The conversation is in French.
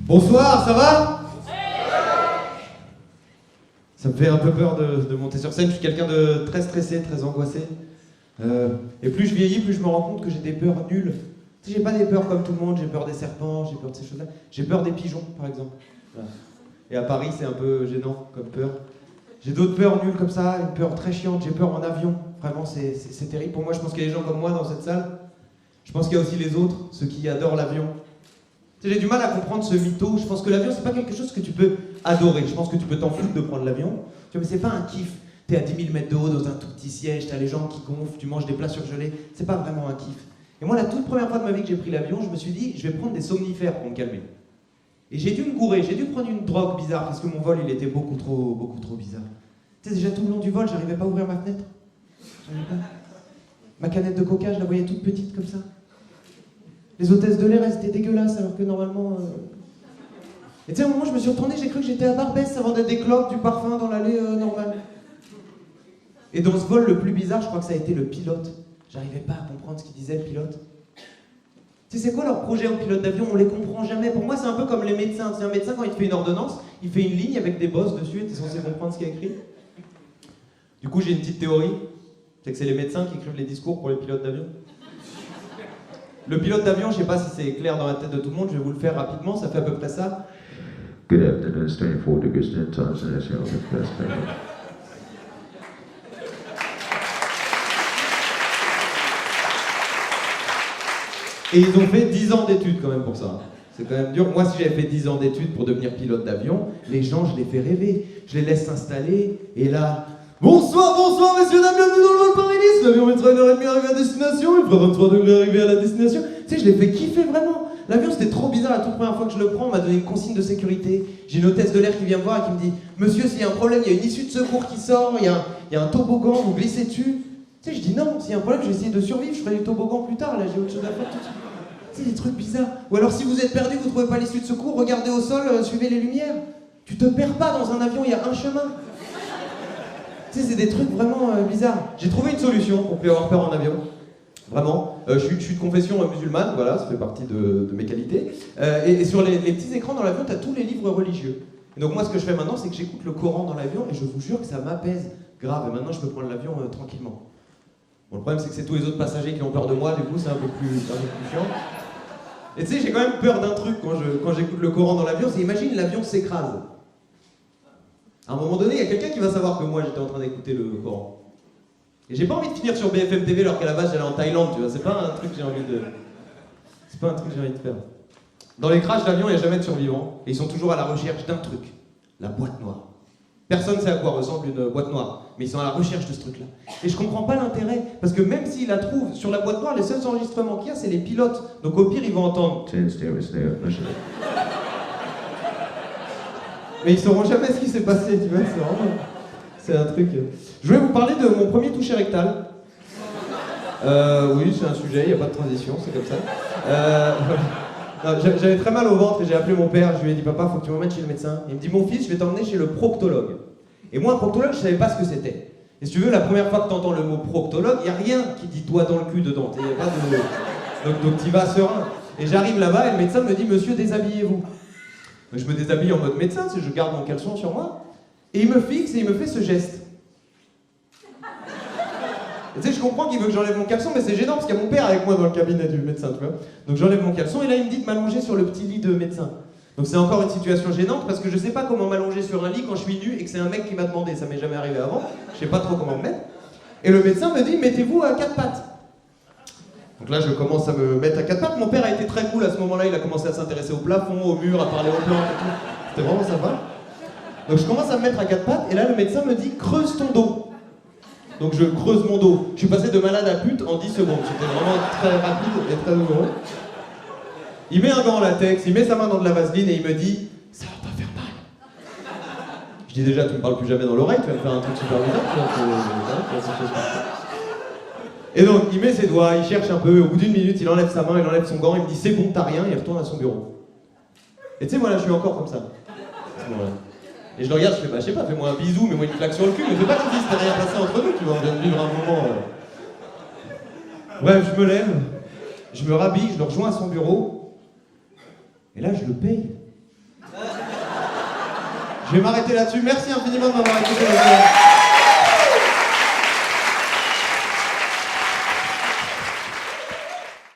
Bonsoir, ça va? Ça me fait un peu peur de monter sur scène, je suis quelqu'un de très stressé, très angoissé. Et plus je vieillis, plus je me rends compte que j'ai des peurs nulles. Tu sais, j'ai pas des peurs comme tout le monde, j'ai peur des serpents, j'ai peur de ces choses-là. J'ai peur des pigeons, par exemple. Voilà. Et à Paris, c'est un peu gênant comme peur. J'ai d'autres peurs nulles comme ça, une peur très chiante, j'ai peur en avion. Vraiment, c'est terrible. Pour moi, je pense qu'il y a des gens comme moi dans cette salle. Je pense qu'il y a aussi les autres, ceux qui adorent l'avion. Tu sais, j'ai du mal à comprendre ce mytho. Je pense que l'avion, c'est pas quelque chose que tu peux adorer. Je pense que tu peux t'en foutre de prendre l'avion. Tu vois, mais c'est pas un kiff. T'es à 10 000 mètres de haut dans un tout petit siège, t'as les jambes qui gonflent, tu manges des plats surgelés. C'est pas vraiment un kiff. Et moi, la toute première fois de ma vie que j'ai pris l'avion, je me suis dit, je vais prendre des somnifères pour me calmer. Et j'ai dû me gourer, j'ai dû prendre une drogue bizarre parce que mon vol, il était beaucoup trop bizarre. Tu sais, déjà tout le long du vol, j'arrivais pas à ouvrir ma fenêtre. J'arrivais pas. Ma canette de coca, je la voyais toute petite comme ça. Les hôtesses de l'air, elles étaient dégueulasses alors que normalement... Et tu sais, à un moment, je me suis retourné, j'ai cru que j'étais à Barbès, ça vendait des clopes, du parfum dans l'allée normale. Et dans ce vol, le plus bizarre, je crois que ça a été le pilote. J'arrivais pas à comprendre ce qu'il disait, le pilote. Tu sais, c'est quoi leur projet en pilote d'avion? On les comprend jamais. Pour moi, c'est un peu comme les médecins. C'est un médecin, quand il te fait une ordonnance, il fait une ligne avec des bosses dessus, et t'es censé comprendre ce qu'il y a écrit. Du coup, j'ai une petite théorie. C'est que c'est les médecins qui écrivent les discours pour les pilotes d'avion. Le pilote d'avion, je sais pas si c'est clair dans la tête de tout le monde, je vais vous le faire rapidement, ça fait à peu près ça. Good afternoon, standing for the Christian Thompson, that's your best friend. Et ils ont fait 10 ans d'études quand même pour ça. C'est quand même dur. Moi, si j'avais fait 10 ans d'études pour devenir pilote d'avion, les gens, je les fais rêver. Je les laisse s'installer, et là... Bonsoir, messieurs, dames, bienvenue dans le vol Paris-Nice. L'avion mettra 1h30 arrivé à destination, il fera 23 degrés arrivé à la destination. Tu sais, je les fais kiffer vraiment. L'avion, c'était trop bizarre. La toute première fois que je le prends, on m'a donné une consigne de sécurité. J'ai une hôtesse de l'air qui vient me voir et qui me dit: Monsieur, s'il y a un problème, il y a une issue de secours qui sort, il y a un toboggan, vous glissez dessus. Tu sais, je dis non, s'il y a un problème, je vais essayer de survivre, je ferai du toboggan plus tard, là, j'ai autre chose à faire tout de suite. Tu sais, des trucs bizarres. Ou alors, si vous êtes perdu, vous trouvez pas l'issue de secours, regardez au sol, suivez les lumières. Tu te perds pas dans un avion, il y a un chemin. Tu sais, c'est des trucs vraiment bizarres. J'ai trouvé une solution pour plus avoir peur en avion. Vraiment. Je suis de confession musulmane, voilà, ça fait partie de mes qualités. Et sur les petits écrans dans l'avion, tu as tous les livres religieux. Et donc moi, ce que je fais maintenant, c'est que j'écoute le Coran dans l'avion et je vous jure que ça m'apaise grave. Et maintenant, je peux prendre l'avion tranquillement. Bon, le problème, c'est que c'est tous les autres passagers qui ont peur de moi, du coup, c'est un peu plus chiant. Et tu sais, j'ai quand même peur d'un truc quand j'écoute le Coran dans l'avion, c'est imagine l'avion s'écrase. À un moment donné, il y a quelqu'un qui va savoir que moi j'étais en train d'écouter le Coran. Et j'ai pas envie de finir sur BFM TV alors qu'à la base j'allais en Thaïlande, tu vois, c'est pas un truc que j'ai envie de... C'est pas un truc que j'ai envie de faire. Dans les crashs d'avion, il n'y a jamais de survivants, et ils sont toujours à la recherche d'un truc, la boîte noire. Personne sait à quoi ressemble une boîte noire, mais ils sont à la recherche de ce truc-là. Et je comprends pas l'intérêt, parce que même s'ils la trouvent, sur la boîte noire, les seuls enregistrements qu'il y a, c'est les pilotes. Donc au pire, ils vont entendre... Mais ils sauront jamais ce qui s'est passé, tu vois, c'est vraiment... C'est un truc... Je voulais vous parler de mon premier toucher rectal. Oui, c'est un sujet, il n'y a pas de transition, c'est comme ça. J'avais très mal au ventre et j'ai appelé mon père, je lui ai dit: Papa, faut que tu m'emmènes chez le médecin. Il me dit: Mon fils, je vais t'emmener chez le proctologue. Et moi, un proctologue, je savais pas ce que c'était. Et si tu veux, la première fois que tu entends le mot proctologue, il n'y a rien qui dit doigt dans le cul dedans. Y a pas de... Donc tu vas serein. Et j'arrive là-bas et le médecin me dit: Monsieur, déshabillez-vous. Donc je me déshabille en mode médecin, je garde mon caleçon sur moi. Et il me fixe et il me fait ce geste. Et tu sais, je comprends qu'il veut que j'enlève mon caleçon, mais c'est gênant parce qu'il y a mon père avec moi dans le cabinet du médecin, tu vois. Donc j'enlève mon caleçon et là il me dit de m'allonger sur le petit lit de médecin. Donc c'est encore une situation gênante parce que je sais pas comment m'allonger sur un lit quand je suis nu et que c'est un mec qui m'a demandé, ça m'est jamais arrivé avant, je sais pas trop comment me mettre. Et le médecin me dit: Mettez-vous à quatre pattes. Donc là je commence à me mettre à quatre pattes. Mon père a été très cool à ce moment-là, il a commencé à s'intéresser au plafond, au mur, à parler aux plantes et tout. C'était vraiment sympa. Donc je commence à me mettre à quatre pattes et là le médecin me dit: Creuse ton dos. Donc je creuse mon dos. Je suis passé de malade à pute en 10 secondes. C'était vraiment très rapide et très douloureux. Il met un gant en latex, il met sa main dans de la vaseline et il me dit: Ça va pas faire mal. Je dis: Déjà, tu me parles plus jamais dans l'oreille, tu vas me faire un truc super bizarre. Et donc il met ses doigts, il cherche un peu, au bout d'une minute il enlève sa main, il enlève son gant, il me dit: C'est bon, t'as rien, il retourne à son bureau. Et tu sais, moi là je suis encore comme ça. Et je le regarde, je fais: Bah, je sais pas, fais-moi un bisou, mets-moi une claque sur le cul, mais fais pas que tu dis c'était rien passé entre nous, tu vois, on vient de vivre un moment. Bref, je me lève, je me rhabille, je le rejoins à son bureau, et là je le paye. Je vais m'arrêter là-dessus. Merci infiniment de m'avoir écouté.